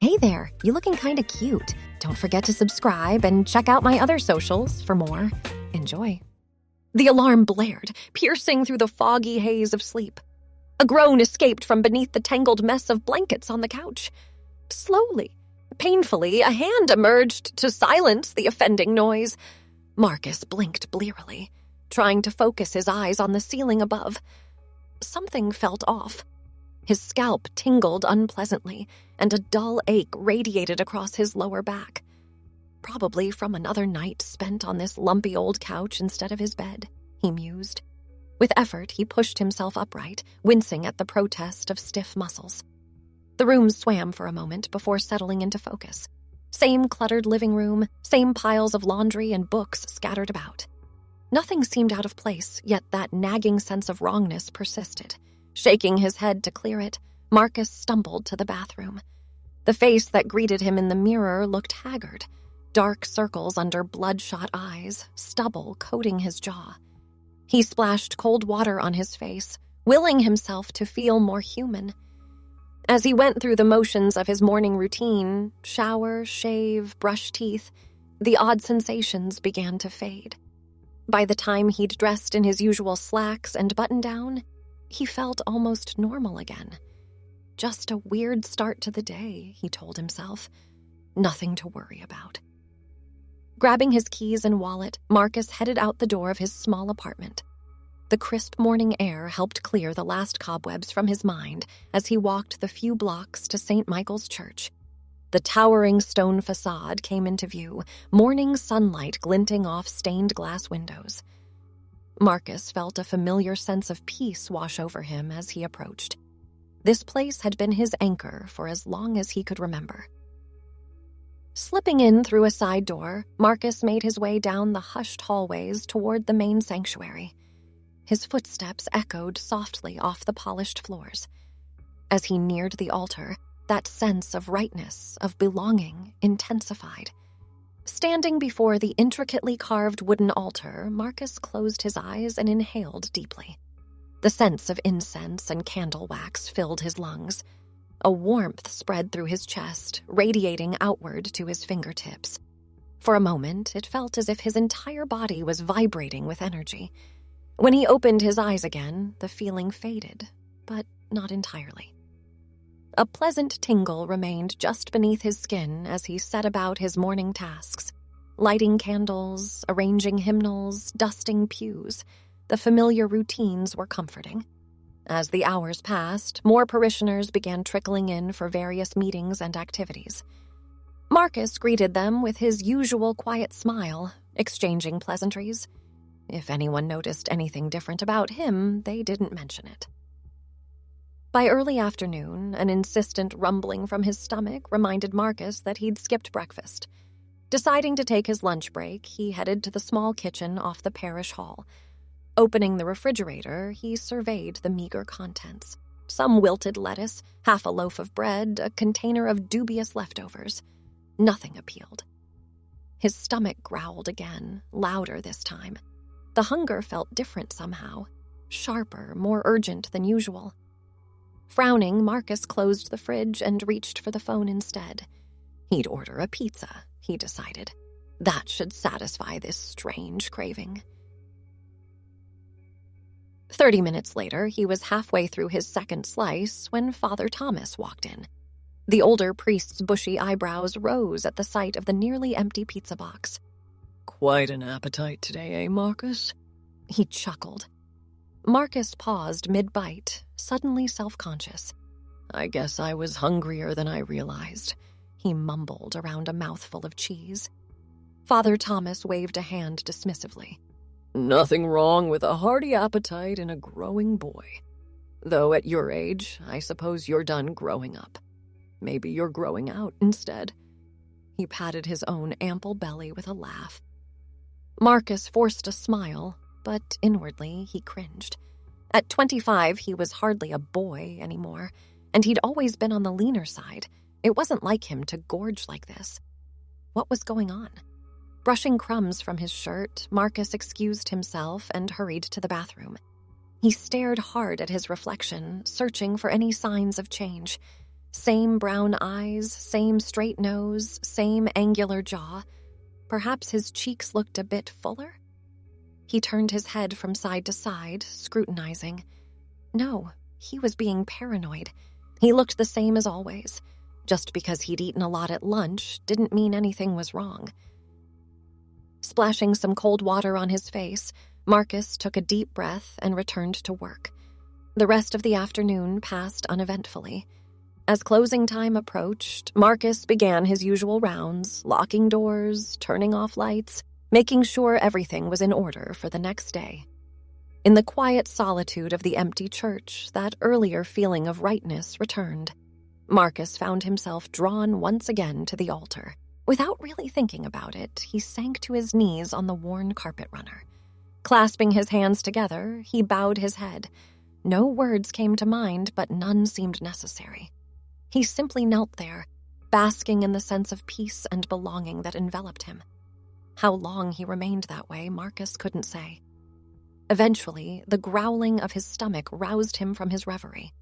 Hey there, you looking kinda cute. Don't forget to subscribe and check out my other socials for more. Enjoy. The alarm blared, piercing through the foggy haze of sleep. A groan escaped from beneath the tangled mess of blankets on the couch. Slowly, painfully, a hand emerged to silence the offending noise. Marcus blinked blearily, trying to focus his eyes on the ceiling above. Something felt off. His scalp tingled unpleasantly, and a dull ache radiated across his lower back. Probably from another night spent on this lumpy old couch instead of his bed, he mused. With effort, he pushed himself upright, wincing at the protest of stiff muscles. The room swam for a moment before settling into focus. Same cluttered living room, same piles of laundry and books scattered about. Nothing seemed out of place, yet that nagging sense of wrongness persisted. Shaking his head to clear it, Marcus stumbled to the bathroom. The face that greeted him in the mirror looked haggard, dark circles under bloodshot eyes, stubble coating his jaw. He splashed cold water on his face, willing himself to feel more human. As he went through the motions of his morning routine, shower, shave, brush teeth, the odd sensations began to fade. By the time he'd dressed in his usual slacks and button-down, he felt almost normal again. Just a weird start to the day, he told himself. Nothing to worry about. Grabbing his keys and wallet, Marcus headed out the door of his small apartment. The crisp morning air helped clear the last cobwebs from his mind as he walked the few blocks to St. Michael's Church. The towering stone facade came into view, morning sunlight glinting off stained glass windows. Marcus felt a familiar sense of peace wash over him as he approached. This place had been his anchor for as long as he could remember. Slipping in through a side door, Marcus made his way down the hushed hallways toward the main sanctuary. His footsteps echoed softly off the polished floors. As he neared the altar, that sense of rightness, of belonging, intensified. Standing before the intricately carved wooden altar, Marcus closed his eyes and inhaled deeply. The sense of incense and candle wax filled his lungs. A warmth spread through his chest, radiating outward to his fingertips. For a moment, it felt as if his entire body was vibrating with energy. When he opened his eyes again, the feeling faded, but not entirely. A pleasant tingle remained just beneath his skin as he set about his morning tasks. Lighting candles, arranging hymnals, dusting pews. The familiar routines were comforting. As the hours passed, more parishioners began trickling in for various meetings and activities. Marcus greeted them with his usual quiet smile, exchanging pleasantries. If anyone noticed anything different about him, they didn't mention it. By early afternoon, an insistent rumbling from his stomach reminded Marcus that he'd skipped breakfast. Deciding to take his lunch break, he headed to the small kitchen off the parish hall. Opening the refrigerator, he surveyed the meager contents. Some wilted lettuce, half a loaf of bread, a container of dubious leftovers. Nothing appealed. His stomach growled again, louder this time. The hunger felt different somehow, sharper, more urgent than usual. Frowning, Marcus closed the fridge and reached for the phone instead. He'd order a pizza, he decided. That should satisfy this strange craving. 30 minutes later, he was halfway through his second slice when Father Thomas walked in. The older priest's bushy eyebrows rose at the sight of the nearly empty pizza box. "Quite an appetite today, eh, Marcus?" He chuckled. Marcus paused mid-bite, suddenly self-conscious. "I guess I was hungrier than I realized," he mumbled around a mouthful of cheese. Father Thomas waved a hand dismissively. "Nothing wrong with a hearty appetite in a growing boy. Though at your age, I suppose you're done growing up. Maybe you're growing out instead." He patted his own ample belly with a laugh. Marcus forced a smile, but inwardly he cringed. At 25, he was hardly a boy anymore, and he'd always been on the leaner side. It wasn't like him to gorge like this. What was going on? Brushing crumbs from his shirt, Marcus excused himself and hurried to the bathroom. He stared hard at his reflection, searching for any signs of change. Same brown eyes, same straight nose, same angular jaw. Perhaps his cheeks looked a bit fuller? He turned his head from side to side, scrutinizing. No, he was being paranoid. He looked the same as always. Just because he'd eaten a lot at lunch didn't mean anything was wrong. Splashing some cold water on his face, Marcus took a deep breath and returned to work. The rest of the afternoon passed uneventfully. As closing time approached, Marcus began his usual rounds, locking doors, turning off lights, making sure everything was in order for the next day. In the quiet solitude of the empty church, that earlier feeling of rightness returned. Marcus found himself drawn once again to the altar. Without really thinking about it, he sank to his knees on the worn carpet runner. Clasping his hands together, he bowed his head. No words came to mind, but none seemed necessary. He simply knelt there, basking in the sense of peace and belonging that enveloped him. How long he remained that way, Marcus couldn't say. Eventually, the growling of his stomach roused him from his reverie.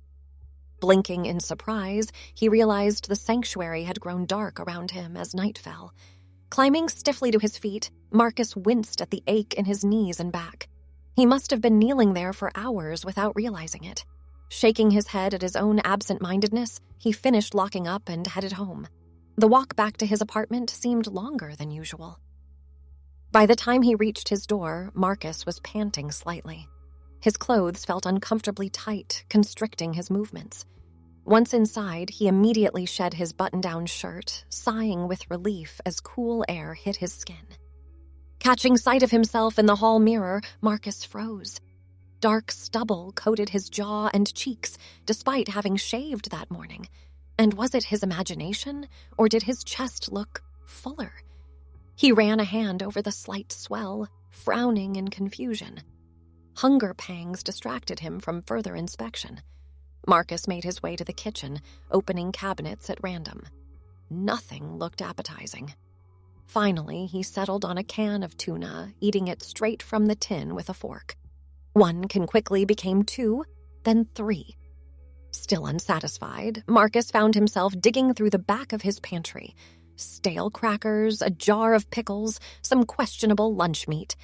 Blinking in surprise, he realized the sanctuary had grown dark around him as night fell. Climbing stiffly to his feet, Marcus winced at the ache in his knees and back. He must have been kneeling there for hours without realizing it. Shaking his head at his own absent-mindedness, he finished locking up and headed home. The walk back to his apartment seemed longer than usual. By the time he reached his door, Marcus was panting slightly. His clothes felt uncomfortably tight, constricting his movements. Once inside, he immediately shed his button-down shirt, sighing with relief as cool air hit his skin. Catching sight of himself in the hall mirror, Marcus froze. Dark stubble coated his jaw and cheeks, despite having shaved that morning. And was it his imagination, or did his chest look fuller? He ran a hand over the slight swell, frowning in confusion. Hunger pangs distracted him from further inspection. Marcus made his way to the kitchen, opening cabinets at random. Nothing looked appetizing. Finally, he settled on a can of tuna, eating it straight from the tin with a fork. One can quickly became two, then three. Still unsatisfied, Marcus found himself digging through the back of his pantry. Stale crackers, a jar of pickles, some questionable lunch meat.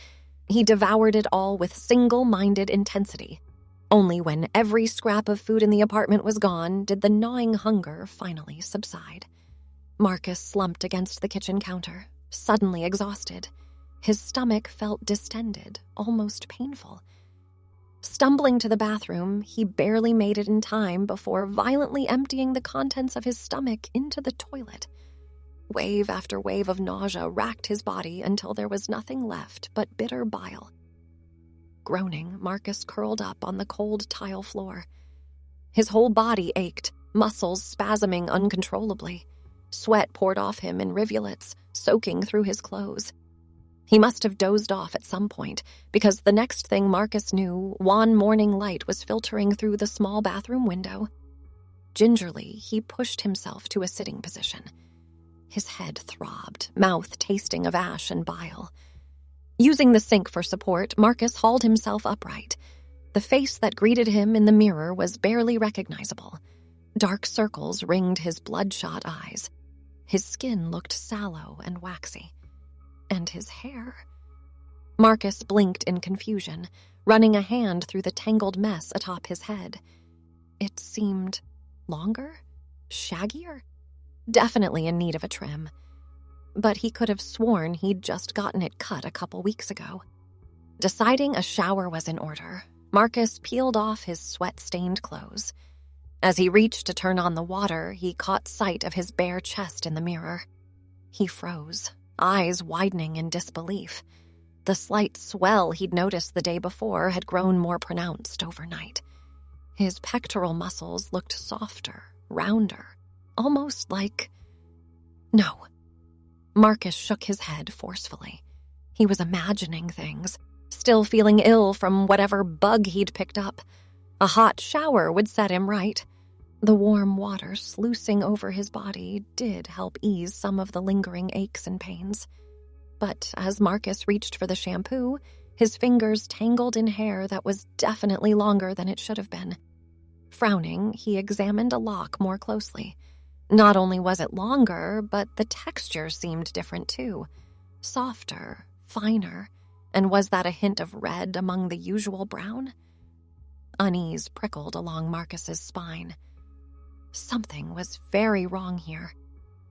He devoured it all with single-minded intensity. Only when every scrap of food in the apartment was gone did the gnawing hunger finally subside. Marcus slumped against the kitchen counter, suddenly exhausted. His stomach felt distended, almost painful. Stumbling to the bathroom, he barely made it in time before violently emptying the contents of his stomach into the toilet. Wave after wave of nausea racked his body until there was nothing left but bitter bile. Groaning, Marcus curled up on the cold tile floor. His whole body ached, muscles spasming uncontrollably. Sweat poured off him in rivulets, soaking through his clothes. He must have dozed off at some point, because the next thing Marcus knew, wan morning light was filtering through the small bathroom window. Gingerly, he pushed himself to a sitting position. His head throbbed, mouth tasting of ash and bile. Using the sink for support, Marcus hauled himself upright. The face that greeted him in the mirror was barely recognizable. Dark circles ringed his bloodshot eyes. His skin looked sallow and waxy. And his hair. Marcus blinked in confusion, running a hand through the tangled mess atop his head. It seemed longer? Shaggier? Definitely in need of a trim. But he could have sworn he'd just gotten it cut a couple weeks ago. Deciding a shower was in order, Marcus peeled off his sweat-stained clothes. As he reached to turn on the water, he caught sight of his bare chest in the mirror. He froze, eyes widening in disbelief. The slight swell he'd noticed the day before had grown more pronounced overnight. His pectoral muscles looked softer, rounder, almost like... No. Marcus shook his head forcefully. He was imagining things, still feeling ill from whatever bug he'd picked up. A hot shower would set him right. The warm water sluicing over his body did help ease some of the lingering aches and pains. But as Marcus reached for the shampoo, his fingers tangled in hair that was definitely longer than it should have been. Frowning, he examined a lock more closely. Not only was it longer, but the texture seemed different too. Softer, finer, and was that a hint of red among the usual brown? Unease prickled along Marcus's spine. Something was very wrong here.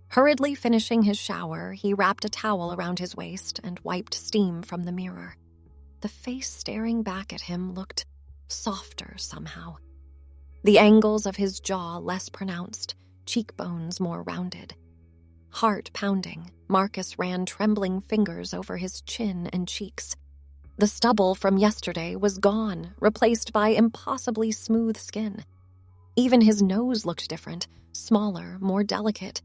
Hurriedly finishing his shower, he wrapped a towel around his waist and wiped steam from the mirror. The face staring back at him looked softer somehow. The angles of his jaw less pronounced, cheekbones more rounded. Heart pounding, Marcus ran trembling fingers over his chin and cheeks. The stubble from yesterday was gone, replaced by impossibly smooth skin. Even his nose looked different, smaller, more delicate.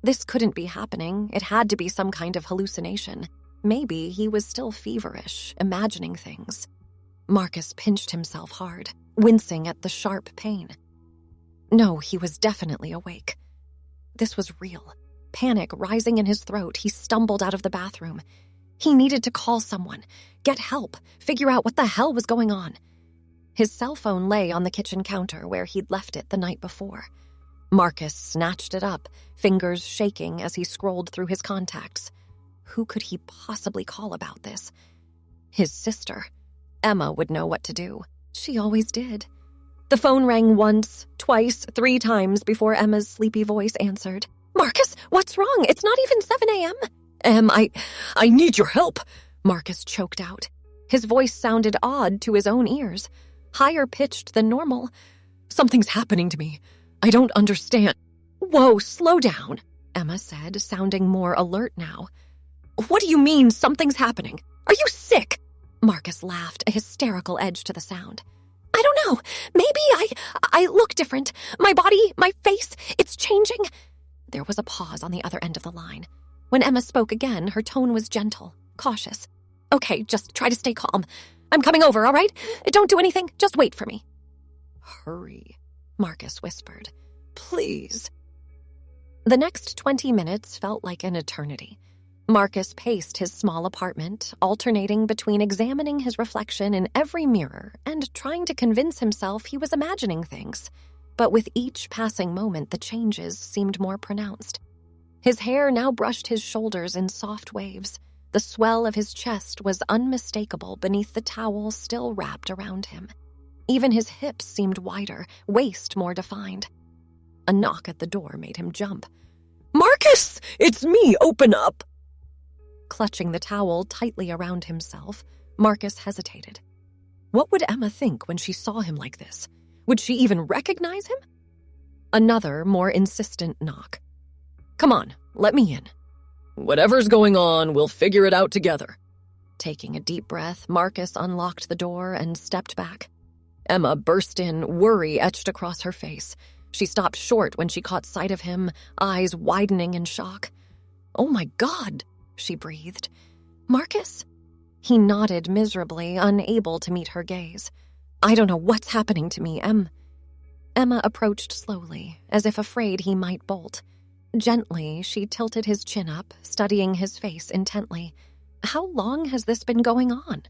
This couldn't be happening. It had to be some kind of hallucination. Maybe he was still feverish, imagining things. Marcus pinched himself hard, wincing at the sharp pain. No, he was definitely awake. This was real. Panic rising in his throat, he stumbled out of the bathroom. He needed to call someone, get help, figure out what the hell was going on. His cell phone lay on the kitchen counter where he'd left it the night before. Marcus snatched it up, fingers shaking as he scrolled through his contacts. Who could he possibly call about this? His sister. Emma would know what to do. She always did. The phone rang once, twice, 3 times before Emma's sleepy voice answered. Marcus, what's wrong? It's not even 7 a.m. I need your help, Marcus choked out. His voice sounded odd to his own ears, higher pitched than normal. Something's happening to me. I don't understand. Whoa, slow down, Emma said, sounding more alert now. What do you mean something's happening? Are you sick? Marcus laughed, a hysterical edge to the sound. I don't know. Maybe I look different. My body, my face, it's changing. There was a pause on the other end of the line. When Emma spoke again, her tone was gentle, cautious. Okay, just try to stay calm. I'm coming over, all right? Don't do anything. Just wait for me. Hurry, Marcus whispered. Please. The next 20 minutes felt like an eternity. Marcus paced his small apartment, alternating between examining his reflection in every mirror and trying to convince himself he was imagining things. But with each passing moment, the changes seemed more pronounced. His hair now brushed his shoulders in soft waves. The swell of his chest was unmistakable beneath the towel still wrapped around him. Even his hips seemed wider, waist more defined. A knock at the door made him jump. Marcus! It's me! Open up! Clutching the towel tightly around himself, Marcus hesitated. What would Emma think when she saw him like this? Would she even recognize him? Another, more insistent knock. Come on, let me in. Whatever's going on, we'll figure it out together. Taking a deep breath, Marcus unlocked the door and stepped back. Emma burst in, worry etched across her face. She stopped short when she caught sight of him, eyes widening in shock. Oh my God, she breathed. Marcus? He nodded miserably, unable to meet her gaze. I don't know what's happening to me, Emma approached slowly, as if afraid he might bolt. Gently, she tilted his chin up, studying his face intently. How long has this been going on?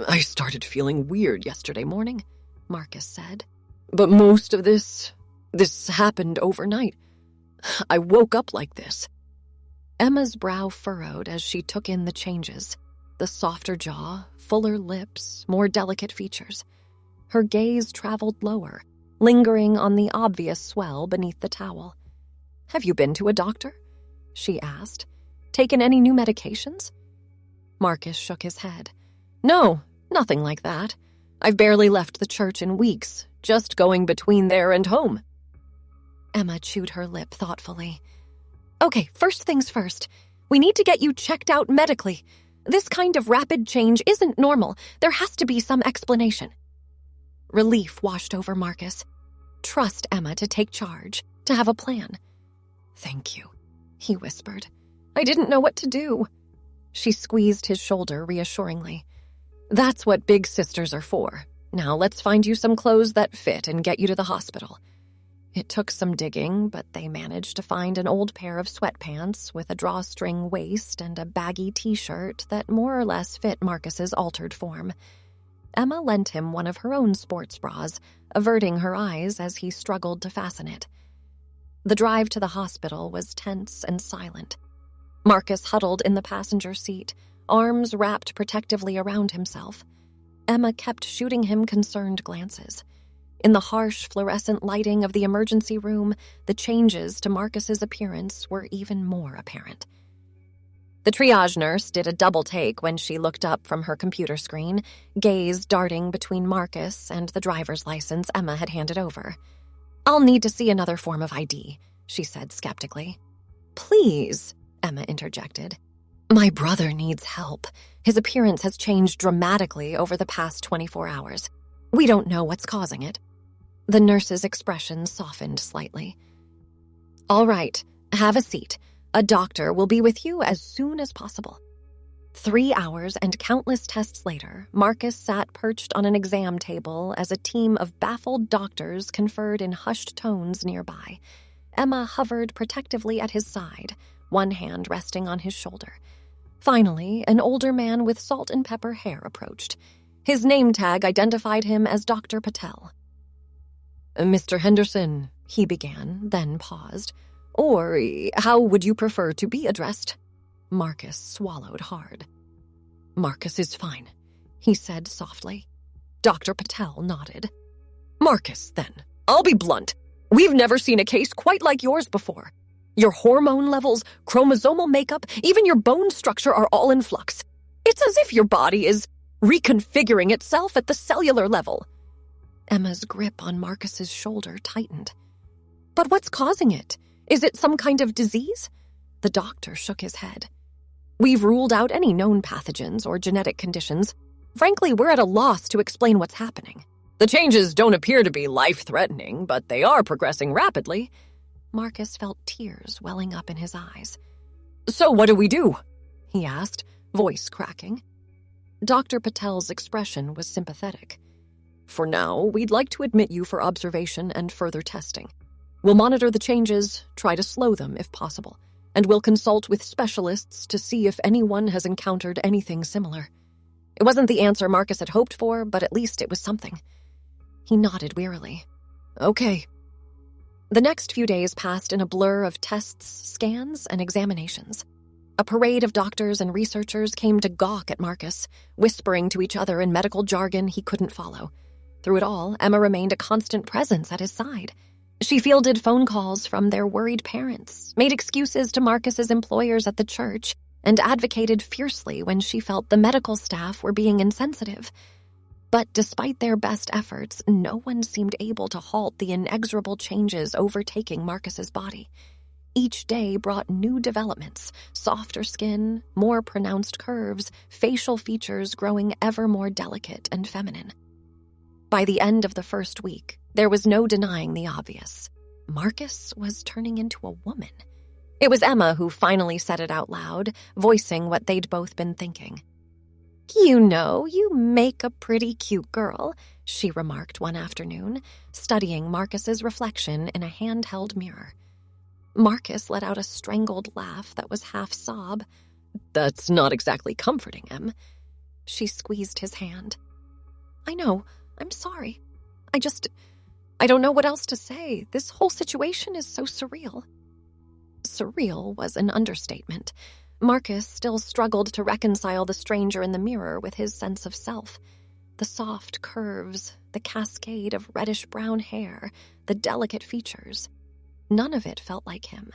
I started feeling weird yesterday morning, Marcus said. But most of this happened overnight. I woke up like this. Emma's brow furrowed as she took in the changes. The softer jaw, fuller lips, more delicate features. Her gaze traveled lower, lingering on the obvious swell beneath the towel. Have you been to a doctor? She asked. Taken any new medications? Marcus shook his head. No, nothing like that. I've barely left the church in weeks, just going between there and home. Emma chewed her lip thoughtfully. Okay, first things first. We need to get you checked out medically. This kind of rapid change isn't normal. There has to be some explanation. Relief washed over Marcus. Trust Emma to take charge, to have a plan. Thank you, he whispered. I didn't know what to do. She squeezed his shoulder reassuringly. That's what big sisters are for. Now let's find you some clothes that fit and get you to the hospital. It took some digging, but they managed to find an old pair of sweatpants with a drawstring waist and a baggy t-shirt that more or less fit Marcus's altered form. Emma lent him one of her own sports bras, averting her eyes as he struggled to fasten it. The drive to the hospital was tense and silent. Marcus huddled in the passenger seat, arms wrapped protectively around himself. Emma kept shooting him concerned glances. In the harsh fluorescent lighting of the emergency room, the changes to Marcus's appearance were even more apparent. The triage nurse did a double take when she looked up from her computer screen, gaze darting between Marcus and the driver's license Emma had handed over. "I'll need to see another form of ID," she said skeptically. "Please," Emma interjected. "My brother needs help. His appearance has changed dramatically over the past 24 hours. We don't know what's causing it." The nurse's expression softened slightly. "All right, have a seat. A doctor will be with you as soon as possible." 3 hours and countless tests later, Marcus sat perched on an exam table as a team of baffled doctors conferred in hushed tones nearby. Emma hovered protectively at his side, one hand resting on his shoulder. Finally, an older man with salt and pepper hair approached. His name tag identified him as Dr. Patel. "Mr. Henderson," he began, then paused. "Or how would you prefer to be addressed?" Marcus swallowed hard. "Marcus is fine," he said softly. Dr. Patel nodded. "Marcus, then. I'll be blunt. We've never seen a case quite like yours before. Your hormone levels, chromosomal makeup, even your bone structure are all in flux. It's as if your body is reconfiguring itself at the cellular level." Emma's grip on Marcus's shoulder tightened. "But what's causing it? Is it some kind of disease?" The doctor shook his head. "We've ruled out any known pathogens or genetic conditions. Frankly, we're at a loss to explain what's happening. The changes don't appear to be life-threatening, but they are progressing rapidly." Marcus felt tears welling up in his eyes. "So what do we do?" he asked, voice cracking. Dr. Patel's expression was sympathetic. "For now, we'd like to admit you for observation and further testing. We'll monitor the changes, try to slow them if possible, and we'll consult with specialists to see if anyone has encountered anything similar." It wasn't the answer Marcus had hoped for, but at least it was something. He nodded wearily. "Okay." The next few days passed in a blur of tests, scans, and examinations. A parade of doctors and researchers came to gawk at Marcus, whispering to each other in medical jargon he couldn't follow. Through it all, Emma remained a constant presence at his side. She fielded phone calls from their worried parents, made excuses to Marcus's employers at the church, and advocated fiercely when she felt the medical staff were being insensitive. But despite their best efforts, no one seemed able to halt the inexorable changes overtaking Marcus's body. Each day brought new developments: softer skin, more pronounced curves, facial features growing ever more delicate and feminine. By the end of the first week, there was no denying the obvious. Marcus was turning into a woman. It was Emma who finally said it out loud, voicing what they'd both been thinking. "You know, you make a pretty cute girl," she remarked one afternoon, studying Marcus's reflection in a handheld mirror. Marcus let out a strangled laugh that was half sob. "That's not exactly comforting, Em." She squeezed his hand. "I know. I'm sorry. I don't know what else to say. This whole situation is so surreal." Surreal was an understatement. Marcus still struggled to reconcile the stranger in the mirror with his sense of self. The soft curves, the cascade of reddish-brown hair, the delicate features. None of it felt like him.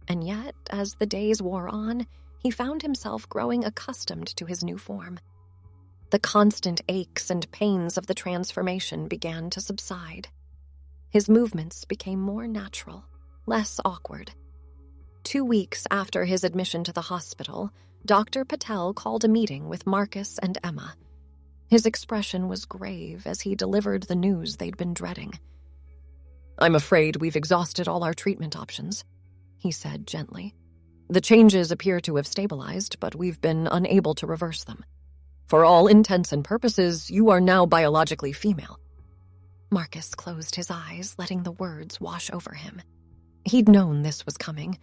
And yet, as the days wore on, he found himself growing accustomed to his new form. The constant aches and pains of the transformation began to subside. His movements became more natural, less awkward. 2 weeks after his admission to the hospital, Dr. Patel called a meeting with Marcus and Emma. His expression was grave as he delivered the news they'd been dreading. "I'm afraid we've exhausted all our treatment options," he said gently. "The changes appear to have stabilized, but we've been unable to reverse them. For all intents and purposes, you are now biologically female." Marcus closed his eyes, letting the words wash over him. He'd known this was coming,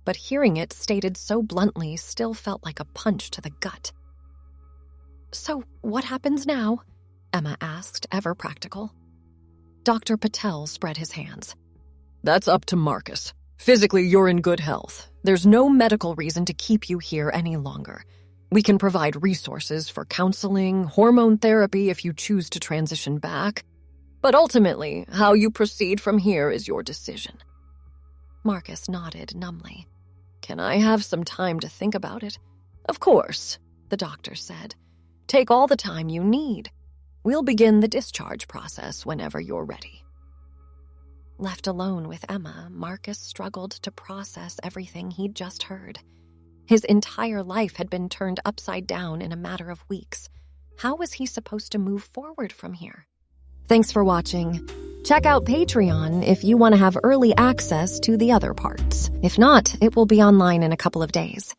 but hearing it stated so bluntly still felt like a punch to the gut. "So what happens now?" Emma asked, ever practical. Dr. Patel spread his hands. That's up to Marcus. Physically, you're in good health. There's no medical reason to keep you here any longer. We can provide resources for counseling, hormone therapy if you choose to transition back. But ultimately, how you proceed from here is your decision. Marcus nodded numbly. Can I have some time to think about it? Of course, the doctor said. Take all the time you need. We'll begin the discharge process whenever you're ready. Left alone with Emma, Marcus struggled to process everything he'd just heard. His entire life had been turned upside down in a matter of weeks. How was he supposed to move forward from here? Thanks for watching. Check out Patreon if you want to have early access to the other parts. If not, it will be online in a couple of days.